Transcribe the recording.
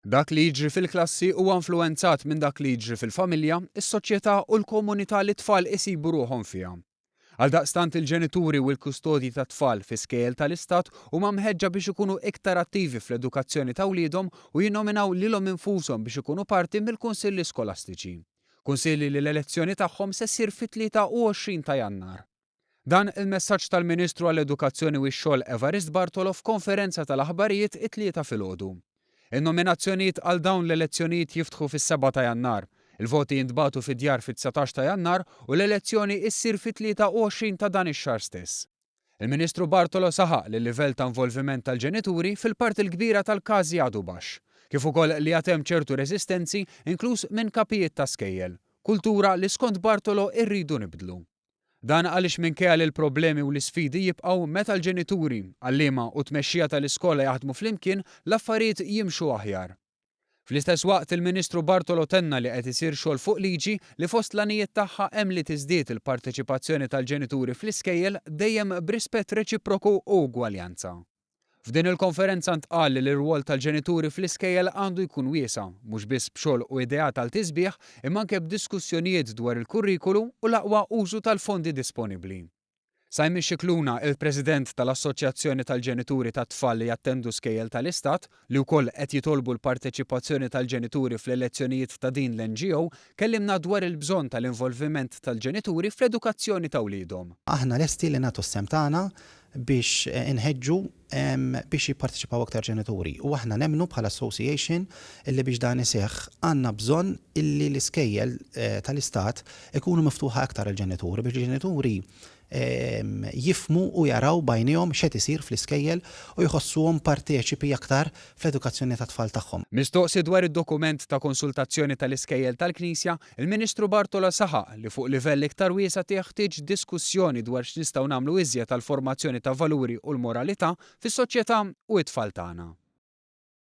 Dak li jiġri fil-klassi huwa influwenzat minn dak li jiġri fil-familja, is-soċjetà u l-komunità li t-tfal isibu ruħhom fiha. Għaldaqstant il-ġenituri u l-kustodji ta' tfal fi skejjel tal-istat huma mħeġġa biex ikunu iktar attivi fl-edukazzjoni ta' wliedhom u jinnominaw lilhom infushom biex ikunu parti mill-kunsilli skolastiċi. Kunsilli li l-elezzjoni tagħhom se ssir fit-23 ta' Jannar. Dan il-messaġġ tal-Ministru għall-Edukazzjoni u x-Xogħol Evarist Bartolo f'konferenza tal-aħbarijiet it-tlieta filgħodu. In-nominazzjonijiet għal dawn l-elezzjonijiet jiftħu fis-7 ta' Jannar, il-voti jintbagħtu fid-djar fit-19 ta' Jannar u l-elezzjoni ssir fit-23 ta' dan ix-xahar stess. Il-Ministru Bartolo saħaq li l-livell ta' involviment tal-ġenituri fil-parti l-kbira tal-każi għadu baxx, kif ukoll li għad hemm ċertu reżistenzi inkluż minn kapijiet ta' skejjel, kultura li skont Bartolo rridu nibdlu. Dan għaliex minkejja li l-problemi u l-isfidi jibqgħu meta l-ġenituri, għalliema u tmexxija tal-iskola jaħdmu flimkien l-affarijiet jimxu aħjar. Fl-istess waqt il-Ministru Bartolo tenna li qed isir xogħol fuq liġi li fost l-għanijiet tagħha hemm li tiżdied il-parteċipazzjoni tal-ġenituri fl-iskejjel dejjem b'rispett reċiproku u ugwaljanza. F'din il-konferenza ntqal li l-rwol tal-ġenituri fl-iskejjel għandu jkun wiesa' mhux biss b'xogħol u idea tal-tisbieħ imma anke b'diskussjonijiet dwar il-kurrikulu u l-aqwa użu tal-fondi disponibbli. Simon Scicluna, il-President tal-Assoċjazzjoni tal-Ġenituri tat-Tfal li jattendu skejjel tal-Istat, li wkoll qed jitolbu l-parteċipazzjoni tal-ġenituri fl-elezzjonijiet ta' din l-NGO, kellimna dwar il-bżonn tal-involviment tal-ġenituri fl-edukazzjoni ta' wliedhom. Aħna lesti li nagħtu s-sem tagħna biex inħeġġu biex jipparteċipaw aktar ġenituri. U aħna nemmnu bħala association illi biex dan iseħħ għandna bżonn illi l-iskejjel tal-Istat ikunu miftuħa aktar il-ġenituri biex il-ġenituri jifmu u jaraw bajnihom x'qed isir fl-iskejjel u jħossuhom parteċipi aktar fl-edukazzjoni tat-tfal tagħhom. Mistoqsi dwar id-dokument ta' konsultazzjoni tal-iskejjel tal-Knisja, il-Ministru Bartolo saħaq li fuq livell iktar wiesa' teħtieġ diskussjoni dwar x'nistgħu nagħmlu iżjed tal-formazzjoni ta' valuri u l-moralità fis-soċjetà u t-tfal tagħna.